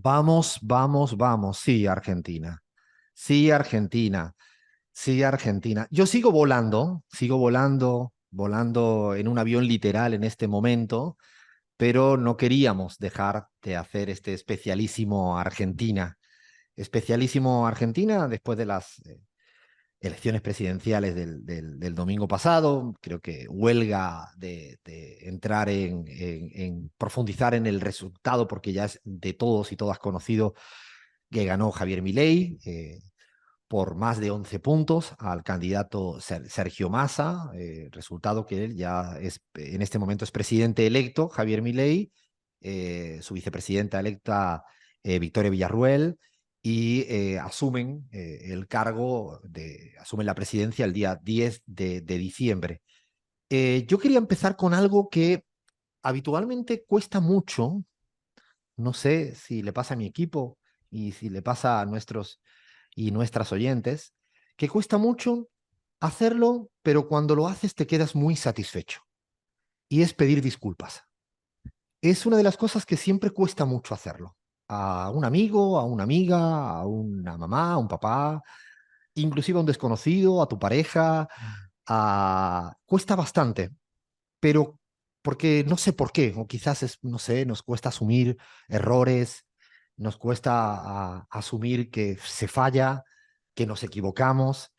Vamos, vamos, vamos. Sí, Argentina. Sí, Argentina. Sí, Argentina. Yo sigo volando, volando en un avión literal en este momento, pero no queríamos dejar de hacer este especialísimo Argentina. Especialísimo Argentina después de las elecciones presidenciales del domingo pasado. Creo que huelga de entrar en profundizar en el resultado, porque ya es de todos y todas conocido que ganó Javier Milei por más de 11 puntos al candidato Sergio Massa, resultado que él ya es, en este momento es presidente electo, Javier Milei, su vicepresidenta electa Victoria Villarruel, y asumen la presidencia el día 10 de diciembre. Yo quería empezar con algo que habitualmente cuesta mucho, no sé si le pasa a mi equipo y si le pasa a nuestros y nuestras oyentes, que cuesta mucho hacerlo, pero cuando lo haces te quedas muy satisfecho. Y es pedir disculpas. Es una de las cosas que siempre cuesta mucho hacerlo. A un amigo, a una amiga, a una mamá, a un papá, inclusive a un desconocido, a tu pareja. Cuesta bastante, pero porque no sé por qué, o quizás es, no sé, nos cuesta asumir errores, nos cuesta asumir que se falla, que nos equivocamos,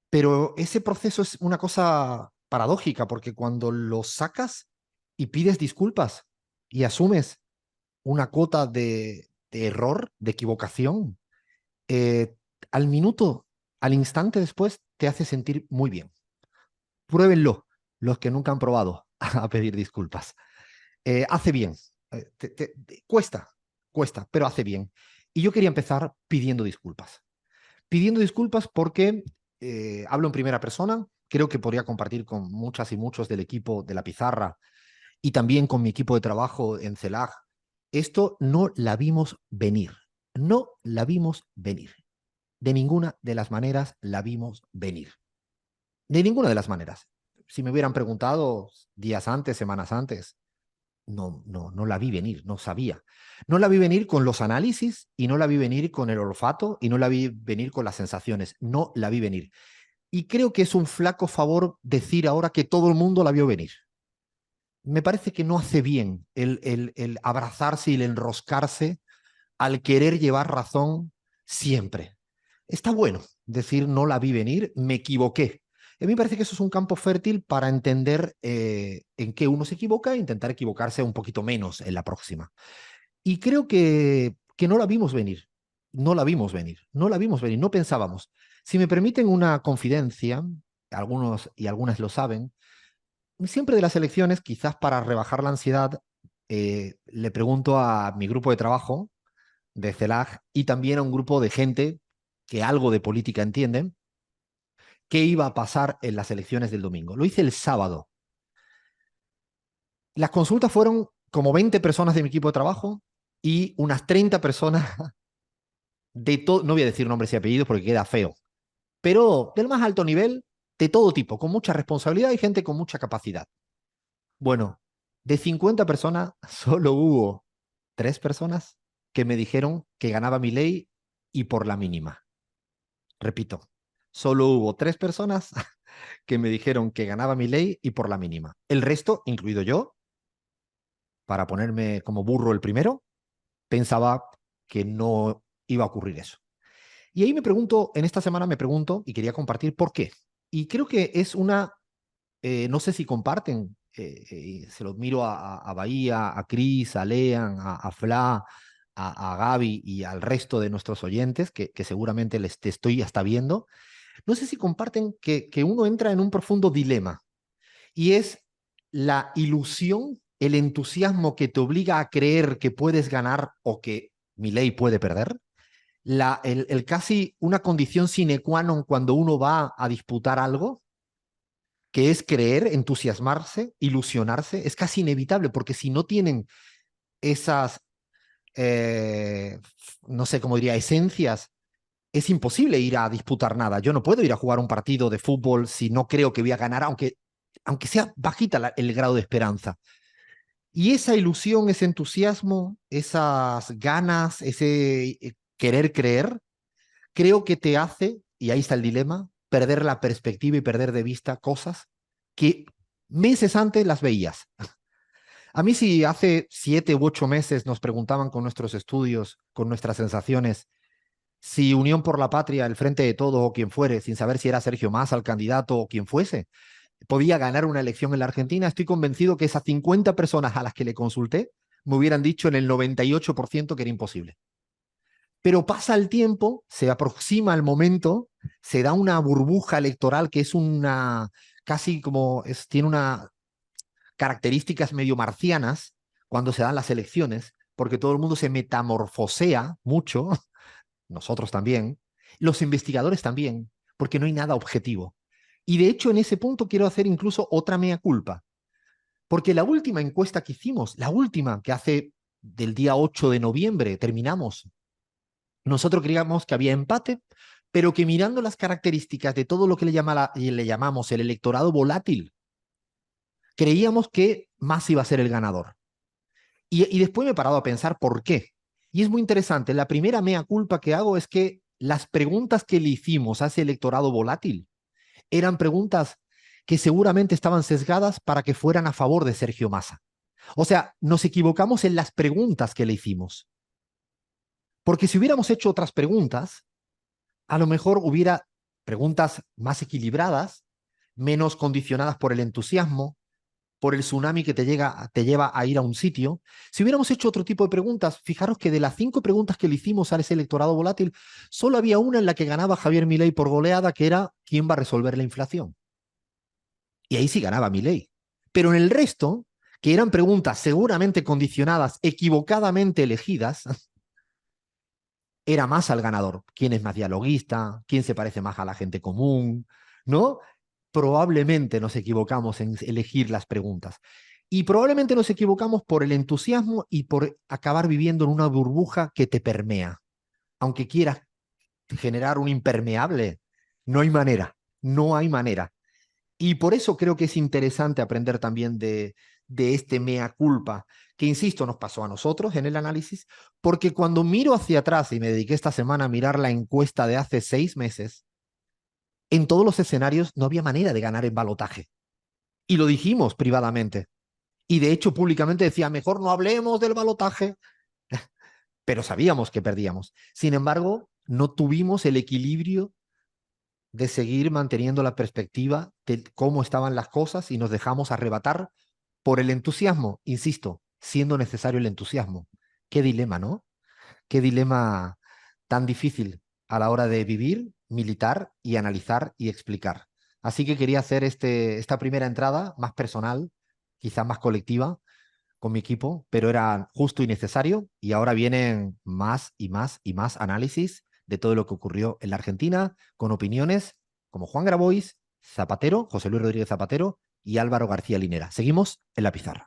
pero ese proceso es una cosa paradójica, porque cuando lo sacas y pides disculpas y asumes una cuota de error, de equivocación, eh, al minuto, al instante después, te hace sentir muy bien. Pruébenlo, los que nunca han probado a pedir disculpas. Hace bien. Cuesta, cuesta, pero hace bien. Y yo quería empezar pidiendo disculpas. Pidiendo disculpas porque hablo en primera persona. Creo que podría compartir con muchas y muchos del equipo de la pizarra y también con mi equipo de trabajo en CELAG. Esto no la vimos venir. No la vimos venir. De ninguna de las maneras la vimos venir. De ninguna de las maneras. Si me hubieran preguntado días antes, semanas antes, no la vi venir, no sabía. No la vi venir con los análisis y no la vi venir con el olfato y no la vi venir con las sensaciones, no la vi venir. Y creo que es un flaco favor decir ahora que todo el mundo la vio venir. Me parece que no hace bien el abrazarse y el enroscarse al querer llevar razón siempre. Está bueno decir no la vi venir, me equivoqué. A mí me parece que eso es un campo fértil para entender en qué uno se equivoca e intentar equivocarse un poquito menos en la próxima. Y creo que no la vimos venir, no la vimos venir, no la vimos venir, no pensábamos. Si me permiten una confidencia, algunos y algunas lo saben, siempre de las elecciones, quizás para rebajar la ansiedad, le pregunto a mi grupo de trabajo de CELAG y también a un grupo de gente que algo de política entienden, qué iba a pasar en las elecciones del domingo. Lo hice el sábado. Las consultas fueron como 20 personas de mi equipo de trabajo y unas 30 personas de todo, no voy a decir nombres y apellidos porque queda feo, pero del más alto nivel, de todo tipo, con mucha responsabilidad y gente con mucha capacidad. Bueno, de 50 personas, solo hubo 3 personas que me dijeron que ganaba mi ley y por la mínima. Repito, solo hubo 3 personas que me dijeron que ganaba mi ley y por la mínima. El resto, incluido yo, para ponerme como burro el primero, pensaba que no iba a ocurrir eso. Y ahí me pregunto, en esta semana me pregunto, y quería compartir por qué. Y creo que es una, no sé si comparten, se los miro a Bahía, a Cris, a Lean, a Fla, a Gaby y al resto de nuestros oyentes, que seguramente les te estoy hasta viendo. No sé si comparten que uno entra en un profundo dilema y es la ilusión, el entusiasmo que te obliga a creer que puedes ganar o que mi ley puede perder, el casi una condición sine qua non cuando uno va a disputar algo, que es creer, entusiasmarse, ilusionarse, es casi inevitable, porque si no tienen esas, eh, no sé cómo diría, esencias, es imposible ir a disputar nada. Yo no puedo ir a jugar un partido de fútbol si no creo que voy a ganar, aunque sea bajita el grado de esperanza. Y esa ilusión, ese entusiasmo, esas ganas, ese querer creer, creo que te hace, y ahí está el dilema, perder la perspectiva y perder de vista cosas que meses antes las veías. A mí si hace 7 u 8 meses nos preguntaban con nuestros estudios, con nuestras sensaciones, si Unión por la Patria, el Frente de Todos o quien fuere, sin saber si era Sergio Massa el candidato o quien fuese, podía ganar una elección en la Argentina, estoy convencido que esas 50 personas a las que le consulté me hubieran dicho en el 98% que era imposible. Pero pasa el tiempo, se aproxima el momento, se da una burbuja electoral que es una, casi como, tiene una características medio marcianas cuando se dan las elecciones, porque todo el mundo se metamorfosea mucho, nosotros también, los investigadores también, porque no hay nada objetivo. Y de hecho en ese punto quiero hacer incluso otra mea culpa, porque la última encuesta que hicimos, la última que hace del día 8 de noviembre terminamos, nosotros creíamos que había empate, pero que mirando las características de todo lo que le llamamos el electorado volátil, creíamos que más iba a ser el ganador. Y después me he parado a pensar por qué. Y es muy interesante. La primera mea culpa que hago es que las preguntas que le hicimos a ese electorado volátil eran preguntas que seguramente estaban sesgadas para que fueran a favor de Sergio Massa. O sea, nos equivocamos en las preguntas que le hicimos. Porque si hubiéramos hecho otras preguntas, a lo mejor hubiera preguntas más equilibradas, menos condicionadas por el entusiasmo, por el tsunami que te lleva a ir a un sitio. Si hubiéramos hecho otro tipo de preguntas, fijaros que de las 5 preguntas que le hicimos a ese electorado volátil, solo había una en la que ganaba Javier Milei por goleada, que era ¿quién va a resolver la inflación? Y ahí sí ganaba Milei. Pero en el resto, que eran preguntas seguramente condicionadas, equivocadamente elegidas, era más al ganador. ¿Quién es más dialoguista? ¿Quién se parece más a la gente común? ¿No? Probablemente nos equivocamos en elegir las preguntas. Y probablemente nos equivocamos por el entusiasmo y por acabar viviendo en una burbuja que te permea. Aunque quieras generar un impermeable, no hay manera, no hay manera. Y por eso creo que es interesante aprender también de este mea culpa, que insisto, nos pasó a nosotros en el análisis, porque cuando miro hacia atrás y me dediqué esta semana a mirar la encuesta de hace 6 meses, en todos los escenarios no había manera de ganar en balotaje. Y lo dijimos privadamente. Y de hecho públicamente decía, mejor no hablemos del balotaje, pero sabíamos que perdíamos. Sin embargo, no tuvimos el equilibrio de seguir manteniendo la perspectiva de cómo estaban las cosas y nos dejamos arrebatar por el entusiasmo, insisto, siendo necesario el entusiasmo. Qué dilema, ¿no? Qué dilema tan difícil a la hora de vivir, militar y analizar y explicar. Así que quería hacer esta primera entrada más personal, quizá más colectiva, con mi equipo, pero era justo y necesario. Y ahora vienen más y más y más análisis de todo lo que ocurrió en la Argentina, con opiniones como Juan Grabois, Zapatero, José Luis Rodríguez Zapatero y Álvaro García Linera. Seguimos en la pizarra.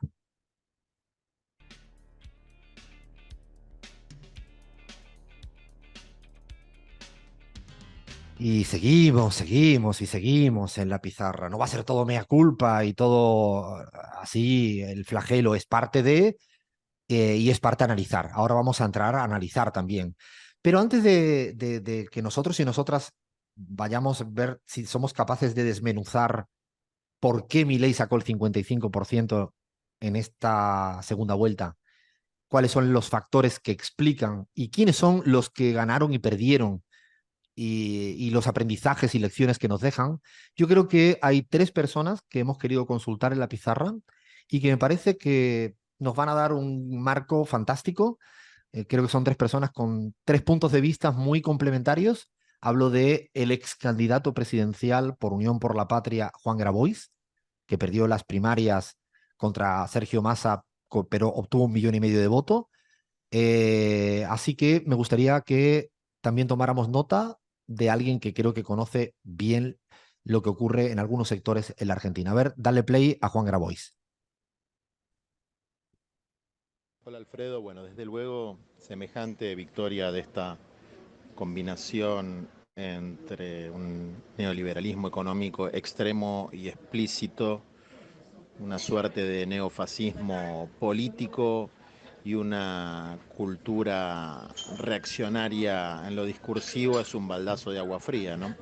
Y seguimos, seguimos y seguimos en la pizarra. No va a ser todo mea culpa y todo así, el flagelo es parte de y es parte de analizar. Ahora vamos a entrar a analizar también. Pero antes de que nosotros y nosotras vayamos a ver si somos capaces de desmenuzar por qué Milei sacó el 55% en esta segunda vuelta, cuáles son los factores que explican y quiénes son los que ganaron y perdieron y los aprendizajes y lecciones que nos dejan, yo creo que hay 3 personas que hemos querido consultar en la pizarra y que me parece que nos van a dar un marco fantástico. Creo que son 3 personas con 3 puntos de vista muy complementarios. Hablo de el ex candidato presidencial por Unión por la Patria, Juan Grabois, que perdió las primarias contra Sergio Massa, pero obtuvo 1,5 millones de votos. Así que me gustaría que también tomáramos nota de alguien que creo que conoce bien lo que ocurre en algunos sectores en la Argentina. A ver, dale play a Juan Grabois. Hola Alfredo, bueno, desde luego semejante victoria de esta combinación entre un neoliberalismo económico extremo y explícito una suerte de neofascismo político y una cultura reaccionaria en lo discursivo es un baldazo de agua fría, ¿no?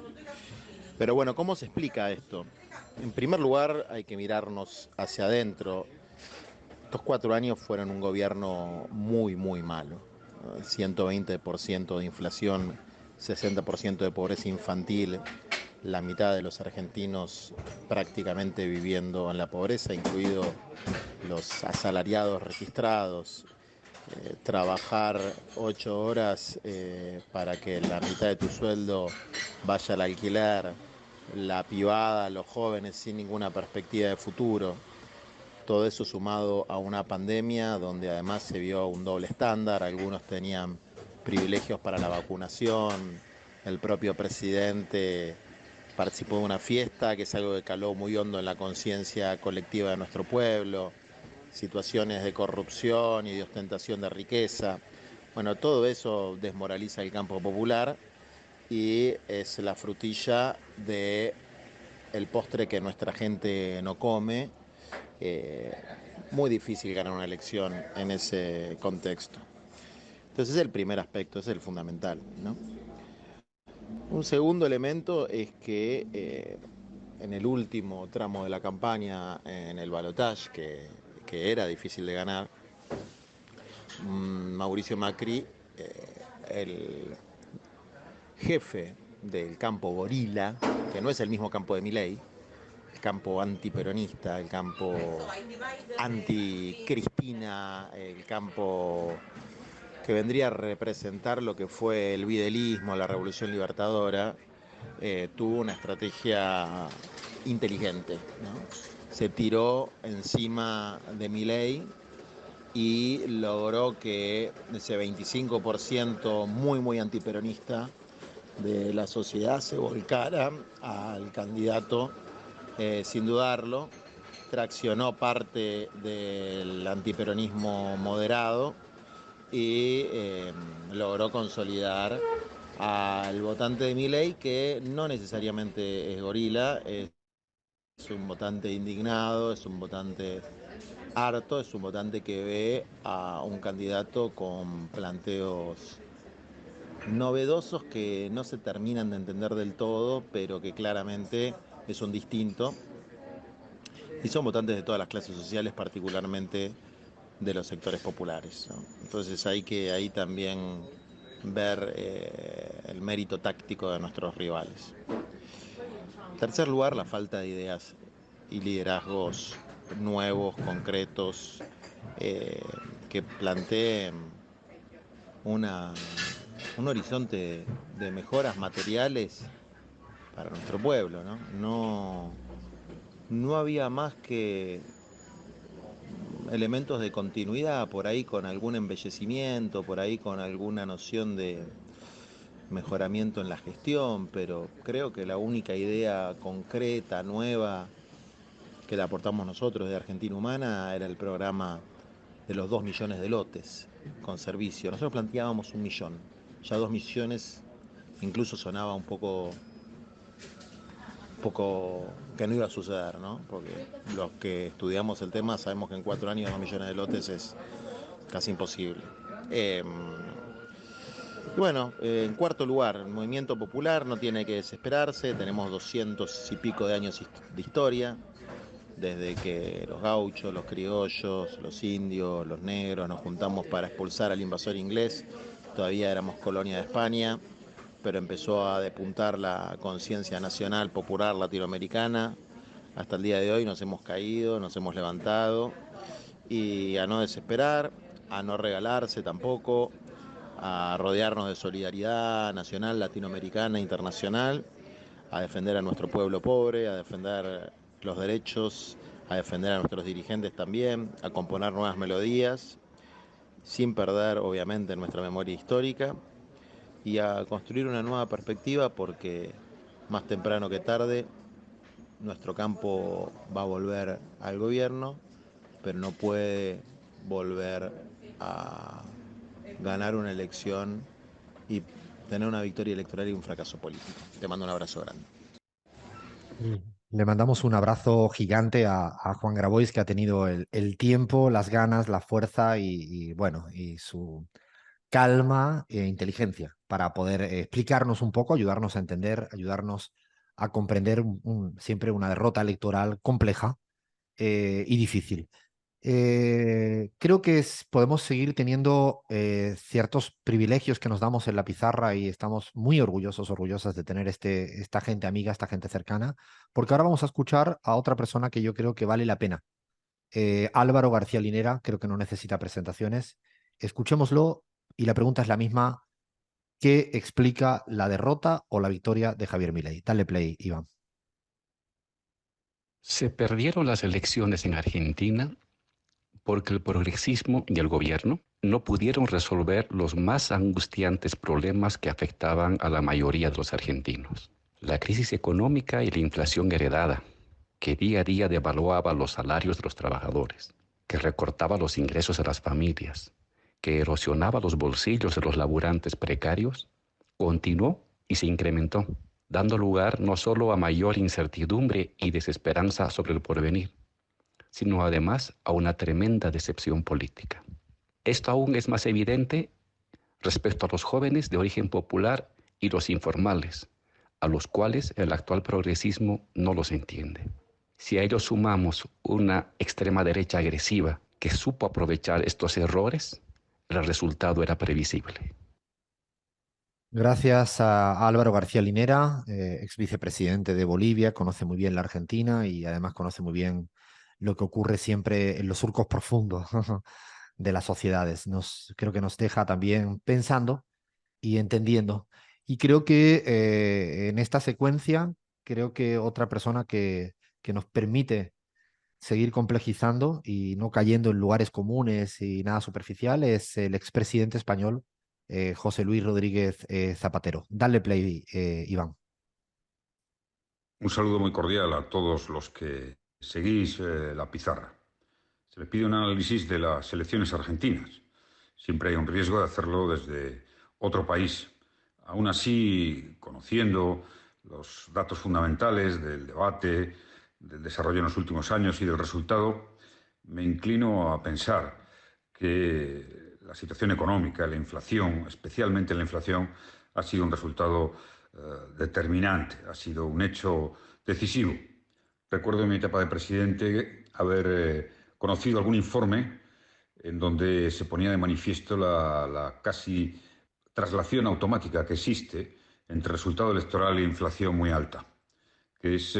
Pero bueno, ¿cómo se explica esto? En primer lugar, hay que mirarnos hacia adentro. Estos 4 años fueron un gobierno muy, muy malo. 120% de inflación, 60% de pobreza infantil, la mitad de los argentinos prácticamente viviendo en la pobreza, incluidos los asalariados registrados, trabajar 8 horas para que la mitad de tu sueldo vaya al alquiler, la pibada, los jóvenes sin ninguna perspectiva de futuro. Todo eso sumado a una pandemia donde además se vio un doble estándar, algunos tenían privilegios para la vacunación, el propio presidente participó de una fiesta, que es algo que caló muy hondo en la conciencia colectiva de nuestro pueblo, situaciones de corrupción y de ostentación de riqueza. Bueno, todo eso desmoraliza el campo popular y es la frutilla de el postre que nuestra gente no come. Eh, Muy difícil ganar una elección en ese contexto. Entonces es el primer aspecto, es el fundamental, ¿no? Un segundo elemento es que en el último tramo de la campaña, en el balotaje, que era difícil de ganar, Mauricio Macri, el jefe del campo gorila, que no es el mismo campo de Milei, el campo antiperonista, el campo anti-Cristina, el campo que vendría a representar lo que fue el videlismo, la revolución libertadora, tuvo una estrategia inteligente, ¿no? Se tiró encima de Milei y logró que ese 25% muy, muy antiperonista de la sociedad se volcara al candidato sin dudarlo, traccionó parte del antiperonismo moderado y logró consolidar al votante de Milei, que no necesariamente es gorila, es un votante indignado, es un votante harto, es un votante que ve a un candidato con planteos novedosos que no se terminan de entender del todo, pero que claramente es un distinto. Y son votantes de todas las clases sociales, particularmente de los sectores populares, ¿no? Entonces hay que ahí también ver el mérito táctico de nuestros rivales. En tercer lugar, la falta de ideas y liderazgos nuevos, concretos, eh, que planteen una, un horizonte de mejoras materiales para nuestro pueblo, ¿no? No había más que elementos de continuidad, por ahí con algún embellecimiento, por ahí con alguna noción de mejoramiento en la gestión, pero creo que la única idea concreta, nueva, que le aportamos nosotros de Argentina Humana era el programa de los 2 millones de lotes con servicio. Nosotros planteábamos 1 millón, ya 2 millones incluso sonaba un poco que no iba a suceder, ¿no? Porque los que estudiamos el tema sabemos que en 4 años 2 millones de lotes es casi imposible. Eh, y bueno, en cuarto lugar, el movimiento popular no tiene que desesperarse, tenemos 200 y pico de años de historia, desde que los gauchos, los criollos, los indios, los negros nos juntamos para expulsar al invasor inglés, todavía éramos colonia de España, pero empezó a depuntar la conciencia nacional, popular, latinoamericana. Hasta el día de hoy nos hemos caído, nos hemos levantado y a no desesperar, a no regalarse tampoco, a rodearnos de solidaridad nacional, latinoamericana, internacional, a defender a nuestro pueblo pobre, a defender los derechos, a defender a nuestros dirigentes también, a componer nuevas melodías, sin perder obviamente nuestra memoria histórica y a construir una nueva perspectiva porque más temprano que tarde nuestro campo va a volver al gobierno, pero no puede volver a ganar una elección y tener una victoria electoral y un fracaso político. Te mando un abrazo grande. Mm. Le mandamos un abrazo gigante a Juan Grabois, que ha tenido el tiempo, las ganas, la fuerza bueno, y su calma e inteligencia para poder explicarnos un poco, ayudarnos a entender, ayudarnos a comprender siempre una derrota electoral compleja y difícil. Creo que podemos seguir teniendo ciertos privilegios que nos damos en la pizarra y estamos muy orgullosos, orgullosas de tener esta gente amiga, esta gente cercana, porque ahora vamos a escuchar a otra persona que yo creo que vale la pena. Álvaro García Linera, creo que no necesita presentaciones. Escuchémoslo y la pregunta es la misma: ¿qué explica la derrota o la victoria de Javier Milei? Dale play, Iván. Se perdieron las elecciones en Argentina porque el progresismo y el gobierno no pudieron resolver los más angustiantes problemas que afectaban a la mayoría de los argentinos. La crisis económica y la inflación heredada, que día a día devaluaba los salarios de los trabajadores, que recortaba los ingresos de las familias, que erosionaba los bolsillos de los laburantes precarios, continuó y se incrementó, dando lugar no solo a mayor incertidumbre y desesperanza sobre el porvenir, sino además a una tremenda decepción política. Esto aún es más evidente respecto a los jóvenes de origen popular y los informales, a los cuales el actual progresismo no los entiende. Si a ellos sumamos una extrema derecha agresiva que supo aprovechar estos errores, el resultado era previsible. Gracias a Álvaro García Linera, ex vicepresidente de Bolivia, conoce muy bien la Argentina y además conoce muy bien lo que ocurre siempre en los surcos profundos de las sociedades. Creo que nos deja también pensando y entendiendo. Y creo que en esta secuencia, creo que otra persona que nos permite seguir complejizando y no cayendo en lugares comunes y nada superficial es el expresidente español José Luis Rodríguez Zapatero. Dale play, Iván. Un saludo muy cordial a todos los que seguís la pizarra. Se le pide un análisis de las elecciones argentinas. Siempre hay un riesgo de hacerlo desde otro país. Aún así, conociendo los datos fundamentales del debate, del desarrollo en los últimos años y del resultado, me inclino a pensar que la situación económica, la inflación, especialmente la inflación, ha sido un resultado determinante, ha sido un hecho decisivo. Recuerdo en mi etapa de presidente haber conocido algún informe en donde se ponía de manifiesto la casi traslación automática que existe entre resultado electoral e inflación muy alta, que es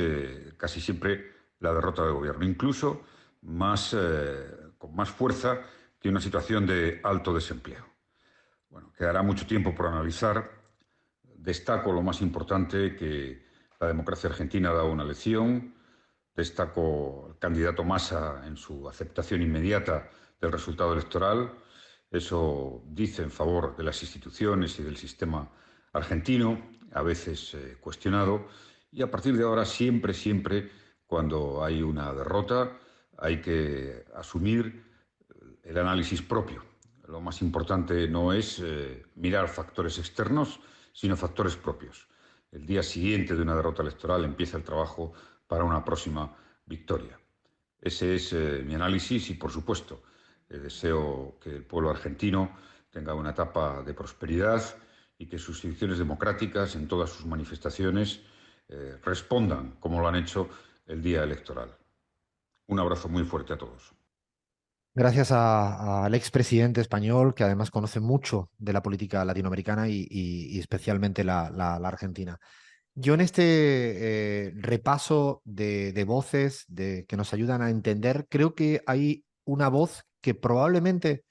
casi siempre la derrota del gobierno, incluso con más fuerza que una situación de alto desempleo. Bueno, quedará mucho tiempo por analizar. Destaco lo más importante, que la democracia argentina ha dado una lección. Destaco al candidato Massa en su aceptación inmediata del resultado electoral. Eso dice en favor de las instituciones y del sistema argentino, a veces cuestionado. Y a partir de ahora, siempre, siempre, cuando hay una derrota, hay que asumir el análisis propio. Lo más importante no es mirar factores externos, sino factores propios. El día siguiente de una derrota electoral empieza el trabajo para una próxima victoria. Ese es mi análisis y, por supuesto, deseo que el pueblo argentino tenga una etapa de prosperidad y que sus instituciones democráticas, en todas sus manifestaciones, respondan como lo han hecho el día electoral. Un abrazo muy fuerte a todos. Gracias al expresidente español, que además conoce mucho de la política latinoamericana y especialmente la argentina. Yo en este repaso de voces que nos ayudan a entender, creo que hay una voz que probablemente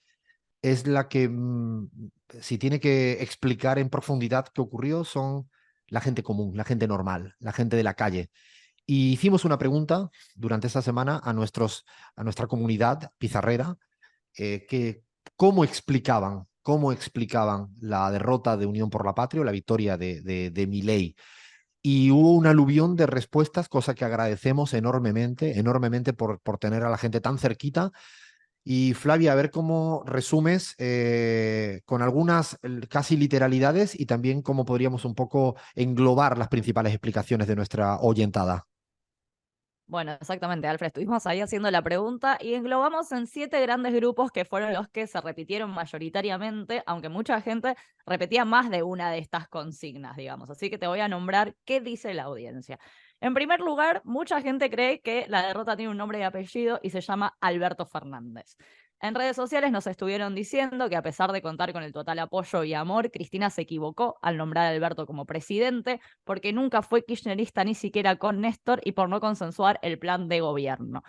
es la que, si tiene que explicar en profundidad qué ocurrió, son la gente común, la gente normal, la gente de la calle. Y hicimos una pregunta durante esta semana a nuestra comunidad pizarrera, que cómo explicaban la derrota de Unión por la Patria o la victoria de Milei. Y hubo un aluvión de respuestas, cosa que agradecemos enormemente, enormemente por tener a la gente tan cerquita. Y Flavia, a ver cómo resumes con algunas casi literalidades y también cómo podríamos un poco englobar las principales explicaciones de nuestra oyentada. Bueno, exactamente, Alfred. Estuvimos ahí haciendo la pregunta y englobamos en 7 grandes grupos que fueron los que se repitieron mayoritariamente, aunque mucha gente repetía más de una de estas consignas, digamos. Así que te voy a nombrar qué dice la audiencia. En primer lugar, mucha gente cree que la derrota tiene un nombre y apellido y se llama Alberto Fernández. En redes sociales nos estuvieron diciendo que a pesar de contar con el total apoyo y amor, Cristina se equivocó al nombrar a Alberto como presidente porque nunca fue kirchnerista ni siquiera con Néstor y por no consensuar el plan de gobierno.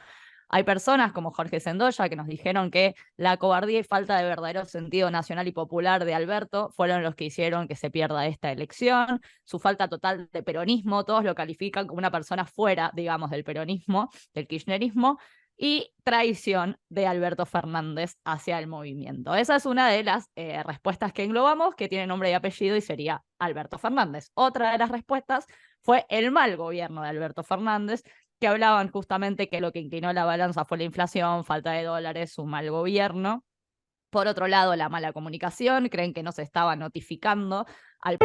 Hay personas como Jorge Sendoya que nos dijeron que la cobardía y falta de verdadero sentido nacional y popular de Alberto fueron los que hicieron que se pierda esta elección. Su falta total de peronismo, todos lo califican como una persona fuera, digamos, del peronismo, del kirchnerismo, y traición de Alberto Fernández hacia el movimiento. Esa es una de las respuestas que englobamos, que tiene nombre y apellido y sería Alberto Fernández. Otra de las respuestas fue el mal gobierno de Alberto Fernández, que hablaban justamente que lo que inclinó la balanza fue la inflación, falta de dólares, su mal gobierno. Por otro lado, la mala comunicación, creen que no se estaba notificando al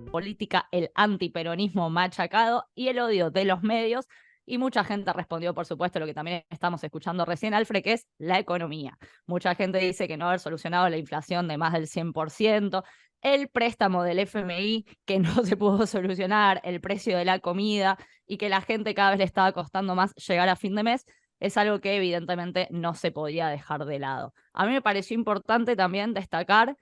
política, el antiperonismo machacado y el odio de los medios. Y mucha gente respondió, por supuesto, lo que también estamos escuchando recién, Alfred, que es la economía. Mucha gente dice que no haber solucionado la inflación de más del 100%, el préstamo del FMI que no se pudo solucionar, el precio de la comida y que la gente cada vez le estaba costando más llegar a fin de mes, es algo que evidentemente no se podía dejar de lado. A mí me pareció importante también destacar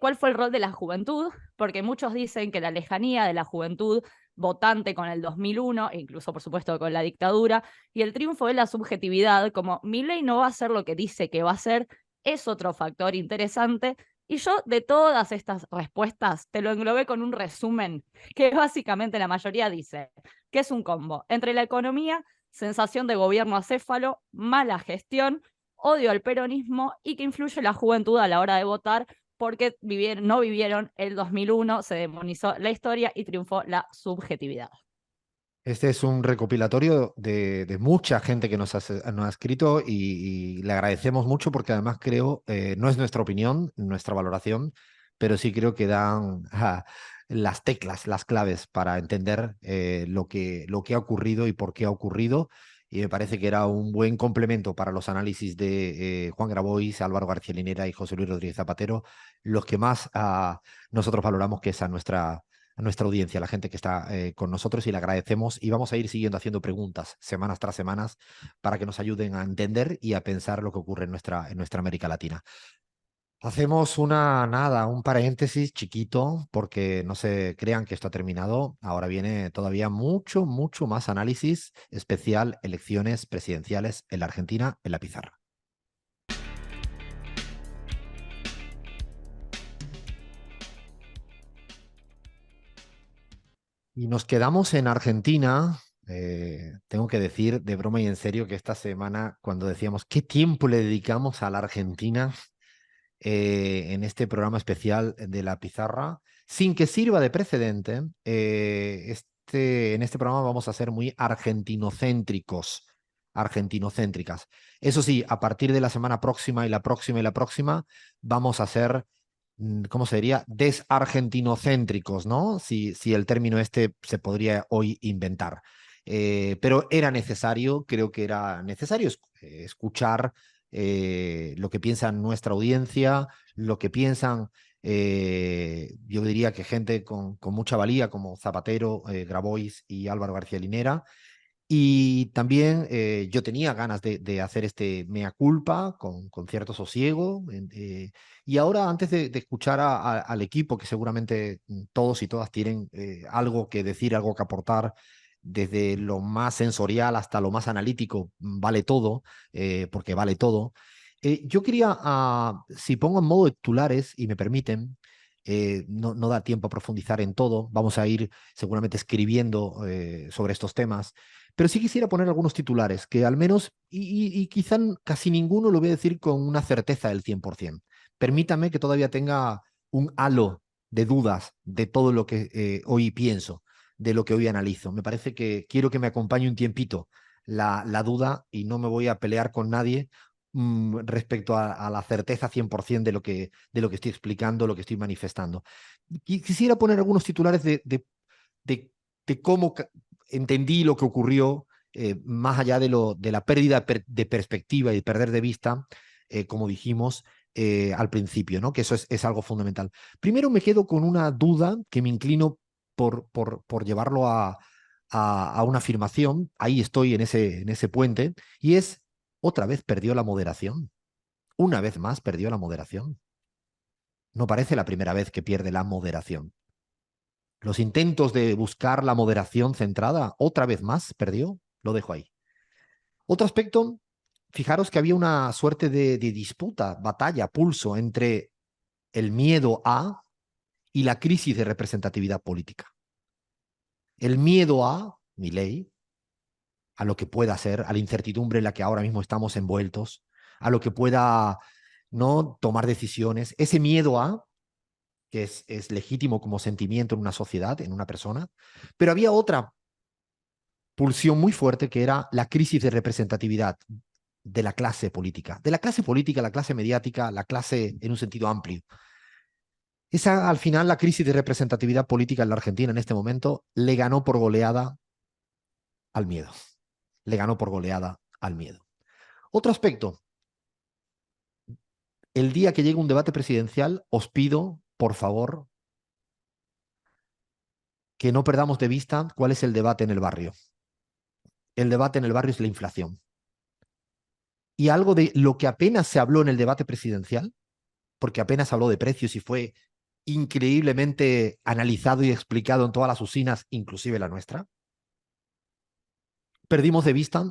cuál fue el rol de la juventud, porque muchos dicen que la lejanía de la juventud votante con el 2001, e incluso por supuesto con la dictadura, y el triunfo de la subjetividad, como Milei no va a hacer lo que dice que va a hacer, es otro factor interesante. Y yo de todas estas respuestas te lo englobé con un resumen que básicamente la mayoría dice que es un combo entre la economía, sensación de gobierno acéfalo, mala gestión, odio al peronismo y que influye la juventud a la hora de votar porque no vivieron el 2001, se demonizó la historia y triunfó la subjetividad. Este es un recopilatorio de mucha gente que nos ha escrito y le agradecemos mucho porque además creo, no es nuestra opinión, nuestra valoración, pero sí creo que dan las teclas, las claves para entender lo que ha ocurrido y por qué ha ocurrido. Y me parece que era un buen complemento para los análisis de Juan Grabois, Álvaro García Linera y José Luis Rodríguez Zapatero, los que más nosotros valoramos, que es a nuestra audiencia, a la gente que está con nosotros, y le agradecemos, y vamos a ir siguiendo haciendo preguntas semanas tras semanas para que nos ayuden a entender y a pensar lo que ocurre en nuestra América Latina. Hacemos un paréntesis chiquito porque no se crean que esto ha terminado. Ahora viene todavía mucho, mucho más análisis especial, elecciones presidenciales en la Argentina, en la pizarra. Y nos quedamos en Argentina. Tengo que decir de broma y en serio que esta semana, cuando decíamos qué tiempo le dedicamos a la Argentina en este programa especial de la pizarra, sin que sirva de precedente, en este programa vamos a ser muy argentinocéntricas. Eso sí, a partir de la semana próxima y la próxima y la próxima, vamos a ser, ¿cómo se diría? Desargentinocéntricos, ¿no? Si el término este se podría hoy inventar. Pero era necesario, creo que era necesario escuchar lo que piensa nuestra audiencia, lo que piensan, yo diría que gente con mucha valía como Zapatero, Grabois y Álvaro García Linera. Y también yo tenía ganas de hacer este mea culpa con cierto sosiego. Y ahora, antes de escuchar al equipo, que seguramente todos y todas tienen algo que decir, algo que aportar, desde lo más sensorial hasta lo más analítico, vale todo, porque vale todo. Yo quería, si pongo en modo de titulares y me permiten, no da tiempo a profundizar en todo, vamos a ir seguramente escribiendo sobre estos temas, pero sí quisiera poner algunos titulares que al menos, y quizá casi ninguno lo voy a decir con una certeza del 100%. Permítame que todavía tenga un halo de dudas de todo lo que hoy pienso, de lo que hoy analizo. Me parece que quiero que me acompañe un tiempito la duda y no me voy a pelear con nadie respecto a la certeza 100% de lo que estoy explicando, lo que estoy manifestando. Quisiera poner algunos titulares de cómo entendí lo que ocurrió, más allá de la pérdida de perspectiva y perder de vista, como dijimos al principio, ¿no? Que eso es algo fundamental. Primero me quedo con una duda que me inclino por llevarlo a una afirmación. Ahí estoy en ese puente, y es: otra vez perdió la moderación. Una vez más perdió la moderación. No parece la primera vez que pierde la moderación. Los intentos de buscar la moderación centrada, otra vez más perdió. Lo dejo ahí. Otro aspecto: fijaros que había una suerte de disputa, batalla, pulso entre el miedo a y la crisis de representatividad política. El miedo a Milei, a lo que pueda ser, a la incertidumbre en la que ahora mismo estamos envueltos, a lo que pueda no tomar decisiones, ese miedo a, que es legítimo como sentimiento en una sociedad, en una persona, pero había otra pulsión muy fuerte que era la crisis de representatividad de la clase política, la clase mediática, la clase en un sentido amplio. Esa, al final, la crisis de representatividad política en la Argentina en este momento le ganó por goleada al miedo. Le ganó por goleada al miedo. Otro aspecto: el día que llegue un debate presidencial, os pido, por favor, que no perdamos de vista cuál es el debate en el barrio. El debate en el barrio es la inflación. Y algo de lo que apenas se habló en el debate presidencial, porque apenas habló de precios y fue increíblemente analizado y explicado en todas las usinas, inclusive la nuestra, perdimos de vista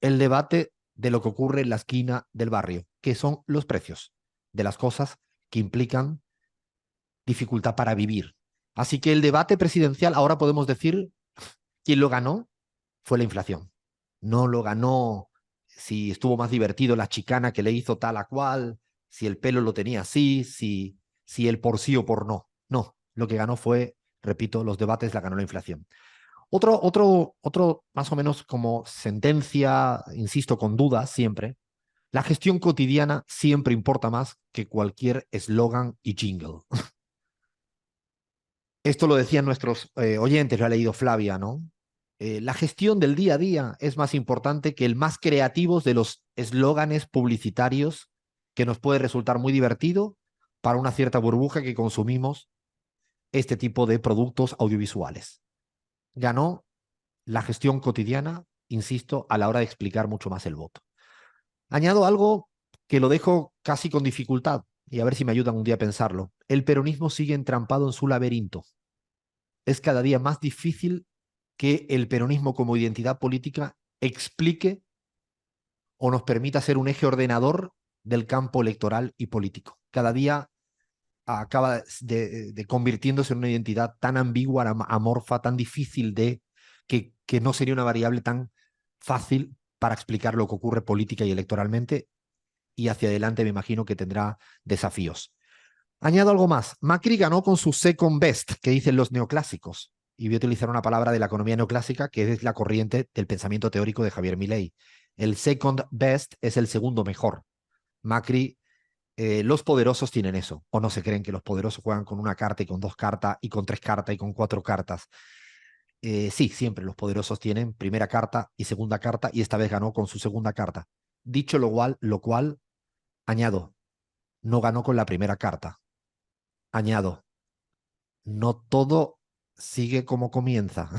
el debate de lo que ocurre en la esquina del barrio, que son los precios de las cosas que implican dificultad para vivir. Así que el debate presidencial, ahora podemos decir, quién lo ganó fue la inflación. No lo ganó si estuvo más divertido la chicana que le hizo tal a cual, si el pelo lo tenía así, si el por sí o por no. No, lo que ganó fue, repito, los debates la ganó la inflación. Otro más o menos como sentencia, insisto, con dudas siempre: la gestión cotidiana siempre importa más que cualquier eslogan y jingle. Esto lo decían nuestros oyentes, lo ha leído Flavia, ¿no? La gestión del día a día es más importante que el más creativo de los eslóganes publicitarios, que nos puede resultar muy divertido para una cierta burbuja que consumimos este tipo de productos audiovisuales. Ganó la gestión cotidiana, insisto, a la hora de explicar mucho más el voto. Añado algo que lo dejo casi con dificultad, y a ver si me ayudan un día a pensarlo. El peronismo sigue entrampado en su laberinto. Es cada día más difícil que el peronismo como identidad política explique o nos permita ser un eje ordenador del campo electoral y político. Cada día acaba de convirtiéndose en una identidad tan ambigua, amorfa, tan difícil que no sería una variable tan fácil para explicar lo que ocurre política y electoralmente, y hacia adelante me imagino que tendrá desafíos. Añado algo más: Macri ganó con su second best, que dicen los neoclásicos, y voy a utilizar una palabra de la economía neoclásica, que es la corriente del pensamiento teórico de Javier Milei. El second best es el segundo mejor. Macri, los poderosos tienen eso, o no se creen que los poderosos juegan con una carta y con dos cartas y con tres cartas y con cuatro cartas. Sí, siempre los poderosos tienen primera carta y segunda carta, y esta vez ganó con su segunda carta. Dicho lo cual, añado, no ganó con la primera carta. Añado, no todo sigue como comienza.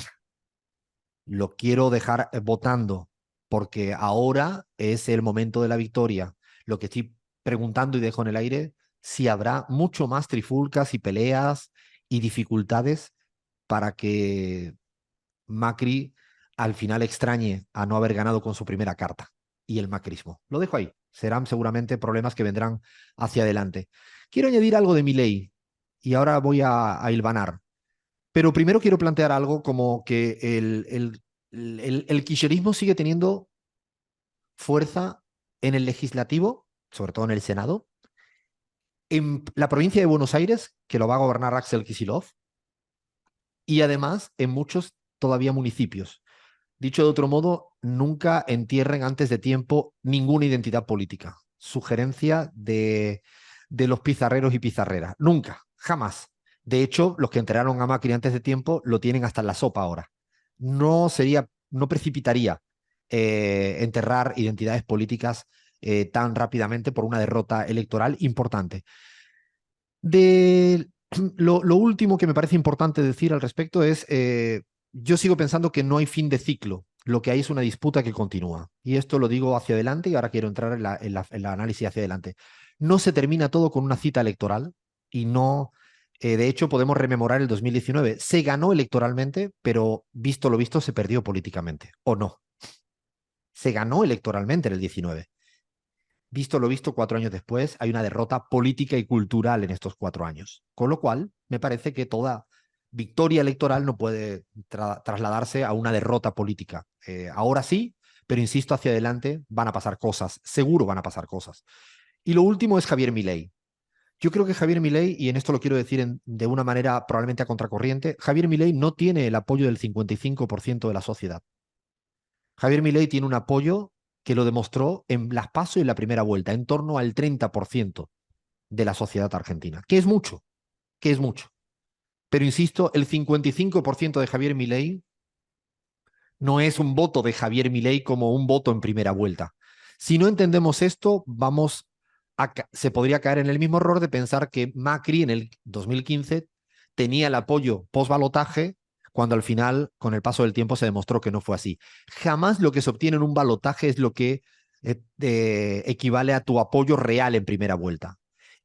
Lo quiero dejar votando, porque ahora es el momento de la victoria. Lo que estoy preguntando y dejo en el aire: si habrá mucho más trifulcas y peleas y dificultades para que Macri al final extrañe a no haber ganado con su primera carta y el macrismo. Lo dejo ahí. Serán seguramente problemas que vendrán hacia adelante. Quiero añadir algo de Milei, y ahora voy a hilvanar. Pero primero quiero plantear algo como que el kirchnerismo sigue teniendo fuerza en el legislativo, sobre todo en el Senado, en la provincia de Buenos Aires, que lo va a gobernar Axel Kicillof, y además en muchos todavía municipios. Dicho de otro modo, nunca entierren antes de tiempo ninguna identidad política. Sugerencia de los pizarreros y pizarreras. Nunca, jamás. De hecho, los que enterraron a Macri antes de tiempo lo tienen hasta en la sopa ahora. No precipitaría enterrar identidades políticas tan rápidamente por una derrota electoral importante. Lo último que me parece importante decir al respecto es, yo sigo pensando que no hay fin de ciclo, lo que hay es una disputa que continúa. Y esto lo digo hacia adelante y ahora quiero entrar en el análisis hacia adelante. No se termina todo con una cita electoral y no, de hecho podemos rememorar el 2019. Se ganó electoralmente, pero visto lo visto se perdió políticamente, ¿o no? Se ganó electoralmente en el 19. Visto lo visto, 4 años después, hay una derrota política y cultural en estos 4 años. Con lo cual, me parece que toda victoria electoral no puede trasladarse a una derrota política. Ahora sí, pero insisto, hacia adelante van a pasar cosas, seguro van a pasar cosas. Y lo último es Javier Milei. Yo creo que Javier Milei, y en esto lo quiero decir de una manera probablemente a contracorriente, Javier Milei no tiene el apoyo del 55% de la sociedad. Javier Milei tiene un apoyo que lo demostró en las PASO y en la primera vuelta, en torno al 30% de la sociedad argentina, que es mucho, que es mucho. Pero insisto, el 55% de Javier Milei no es un voto de Javier Milei como un voto en primera vuelta. Si no entendemos esto, se podría caer en el mismo error de pensar que Macri en el 2015 tenía el apoyo post-balotaje, cuando al final, con el paso del tiempo, se demostró que no fue así. Jamás lo que se obtiene en un balotaje es lo que equivale a tu apoyo real en primera vuelta.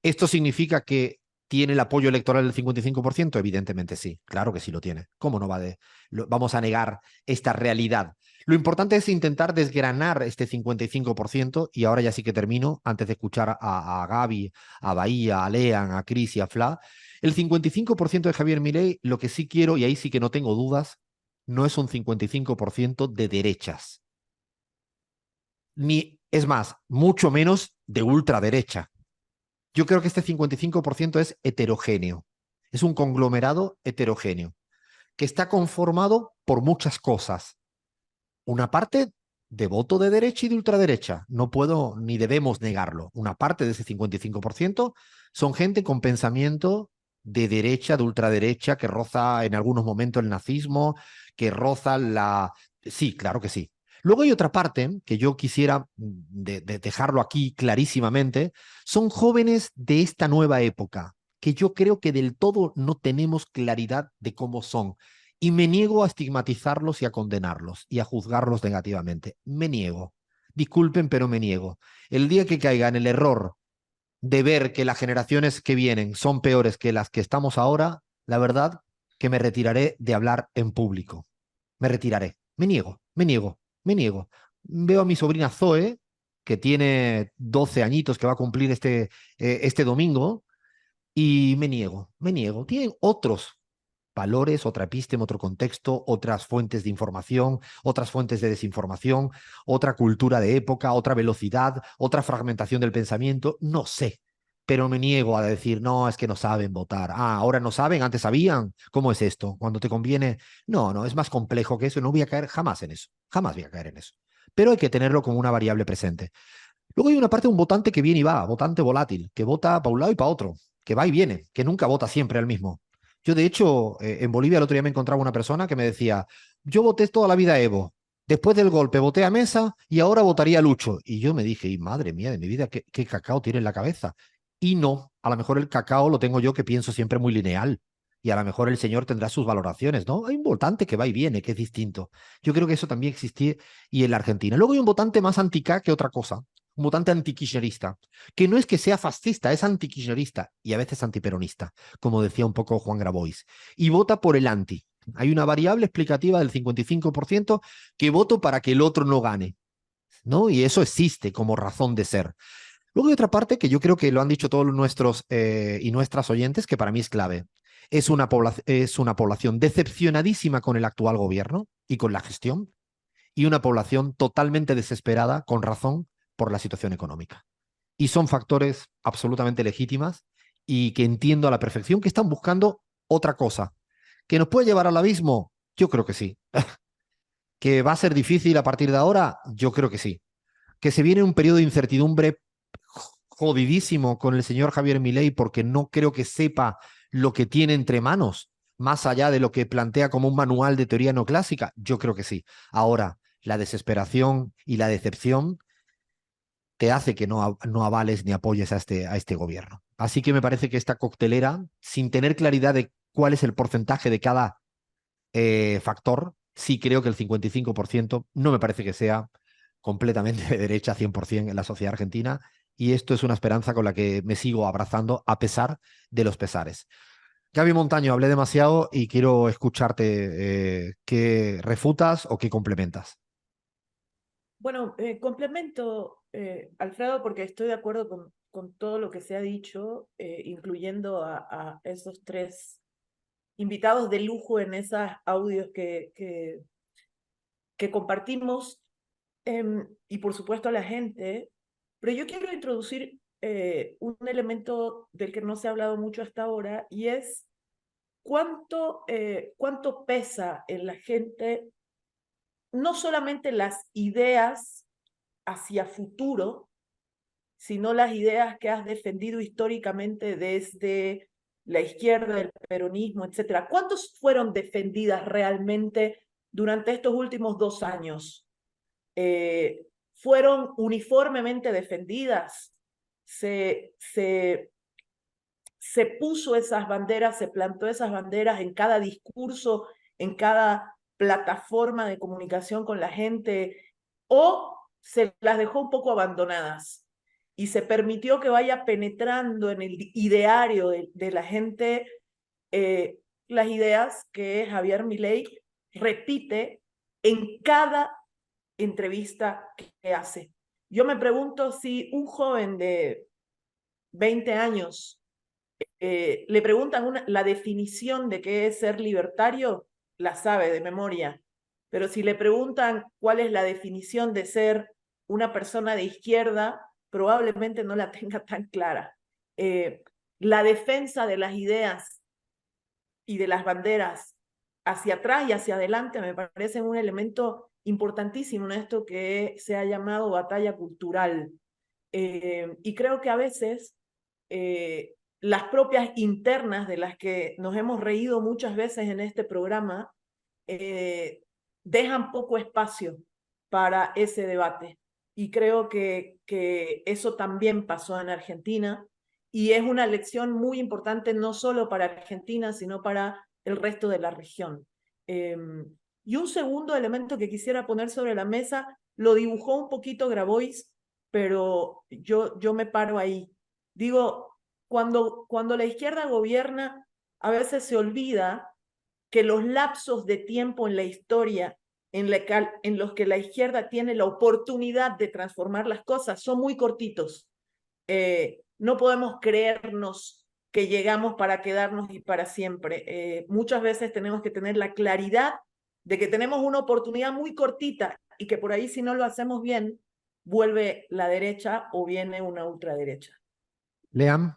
¿Esto significa que tiene el apoyo electoral del 55%? Evidentemente sí, claro que sí lo tiene. ¿Cómo no vamos a negar esta realidad? Lo importante es intentar desgranar este 55%, y ahora ya sí que termino, antes de escuchar a Gaby, a Bahía, a Lean, a Cris y a Fla. El 55% de Javier Milei, lo que sí quiero, y ahí sí que no tengo dudas, no es un 55% de derechas. Ni, es más, mucho menos de ultraderecha. Yo creo que este 55% es heterogéneo. Es un conglomerado heterogéneo, que está conformado por muchas cosas. Una parte de voto de derecha y de ultraderecha. No puedo ni debemos negarlo. Una parte de ese 55% son gente con pensamiento de derecha, de ultraderecha, que roza en algunos momentos el nazismo, que roza la... Sí, claro que sí. Luego hay otra parte que yo quisiera dejarlo aquí clarísimamente. Son jóvenes de esta nueva época, que yo creo que del todo no tenemos claridad de cómo son. Y me niego a estigmatizarlos y a condenarlos y a juzgarlos negativamente. Me niego. Disculpen, pero me niego. El día que caiga en el error de ver que las generaciones que vienen son peores que las que estamos ahora, la verdad que me retiraré de hablar en público. Me retiraré. Me niego, me niego, me niego. Veo a mi sobrina Zoe, que tiene 12 añitos, que va a cumplir este domingo, y me niego, me niego. Tienen otros valores, otra episteme, otro contexto, otras fuentes de información, otras fuentes de desinformación, otra cultura de época, otra velocidad, otra fragmentación del pensamiento, no sé. Pero me niego a decir, no, es que no saben votar. Ah, ahora no saben, antes sabían. ¿Cómo es esto? Cuando te conviene. No, no, es más complejo que eso. No voy a caer jamás en eso. Jamás voy a caer en eso. Pero hay que tenerlo como una variable presente. Luego hay una parte de un votante que viene y va, votante volátil, que vota para un lado y para otro, que va y viene, que nunca vota siempre al mismo. Yo, de hecho, en Bolivia el otro día me encontraba una persona que me decía, yo voté toda la vida a Evo, después del golpe voté a Mesa y ahora votaría a Lucho. Y yo me dije, y madre mía de mi vida, ¿qué cacao tiene en la cabeza? Y no, a lo mejor el cacao lo tengo yo, que pienso siempre muy lineal. Y a lo mejor el señor tendrá sus valoraciones, ¿no? Hay un votante que va y viene, que es distinto. Yo creo que eso también existía y en la Argentina. Luego hay un votante más anti-K que otra cosa, un votante antikirchnerista, que no es que sea fascista, es antikirchnerista y a veces antiperonista, como decía un poco Juan Grabois, y vota por el anti. Hay una variable explicativa del 55% que voto para que el otro no gane, ¿no? Y eso existe como razón de ser. Luego hay otra parte que yo creo que lo han dicho todos nuestros y nuestras oyentes, que para mí es clave. Es una población decepcionadísima con el actual gobierno y con la gestión, y una población totalmente desesperada, con razón, por la situación económica. Y son factores absolutamente legítimas y que entiendo a la perfección, que están buscando otra cosa. ¿Que nos puede llevar al abismo? Yo creo que sí. ¿Que va a ser difícil a partir de ahora? Yo creo que sí. ¿Que se viene un periodo de incertidumbre jodidísimo con el señor Javier Milei porque no creo que sepa lo que tiene entre manos, más allá de lo que plantea como un manual de teoría neoclásica? Yo creo que sí. Ahora, la desesperación y la decepción te hace que no avales ni apoyes a este gobierno. Así que me parece que esta coctelera, sin tener claridad de cuál es el porcentaje de cada factor, sí creo que el 55% no me parece que sea completamente de derecha 100% en la sociedad argentina, y esto es una esperanza con la que me sigo abrazando a pesar de los pesares. Gaby Montaño, hablé demasiado y quiero escucharte. ¿Qué refutas o qué complementas? Bueno, complemento, Alfredo, porque estoy de acuerdo con todo lo que se ha dicho, incluyendo a esos tres invitados de lujo en esos audios que compartimos, y por supuesto a la gente. Pero yo quiero introducir un elemento del que no se ha hablado mucho hasta ahora, y es cuánto pesa en la gente no solamente las ideas hacia futuro, sino las ideas que has defendido históricamente desde la izquierda, el peronismo, etcétera. ¿Cuántos fueron defendidas realmente durante estos últimos 2 años? ¿Fueron uniformemente defendidas? Se puso esas banderas, se plantó esas banderas en cada discurso, en cada plataforma de comunicación con la gente, o se las dejó un poco abandonadas y se permitió que vaya penetrando en el ideario de la gente las ideas que Javier Milei repite en cada entrevista que hace. Yo me pregunto si un joven de 20 años le preguntan la definición de qué es ser libertario, la sabe de memoria. Pero si le preguntan cuál es la definición de ser una persona de izquierda, probablemente no la tenga tan clara. La defensa de las ideas y de las banderas hacia atrás y hacia adelante me parece un elemento importantísimo en esto que se ha llamado batalla cultural. Y creo que a veces las propias internas de las que nos hemos reído muchas veces en este programa dejan poco espacio para ese debate. Y creo que eso también pasó en Argentina, y es una lección muy importante no solo para Argentina, sino para el resto de la región. Y un segundo elemento que quisiera poner sobre la mesa, lo dibujó un poquito Grabois, pero yo me paro ahí. Digo, cuando la izquierda gobierna, a veces se olvida que los lapsos de tiempo en la historia en los que la izquierda tiene la oportunidad de transformar las cosas son muy cortitos. No podemos creernos que llegamos para quedarnos y para siempre. Muchas veces tenemos que tener la claridad de que tenemos una oportunidad muy cortita y que por ahí, si no lo hacemos bien, vuelve la derecha o viene una ultraderecha. Leam.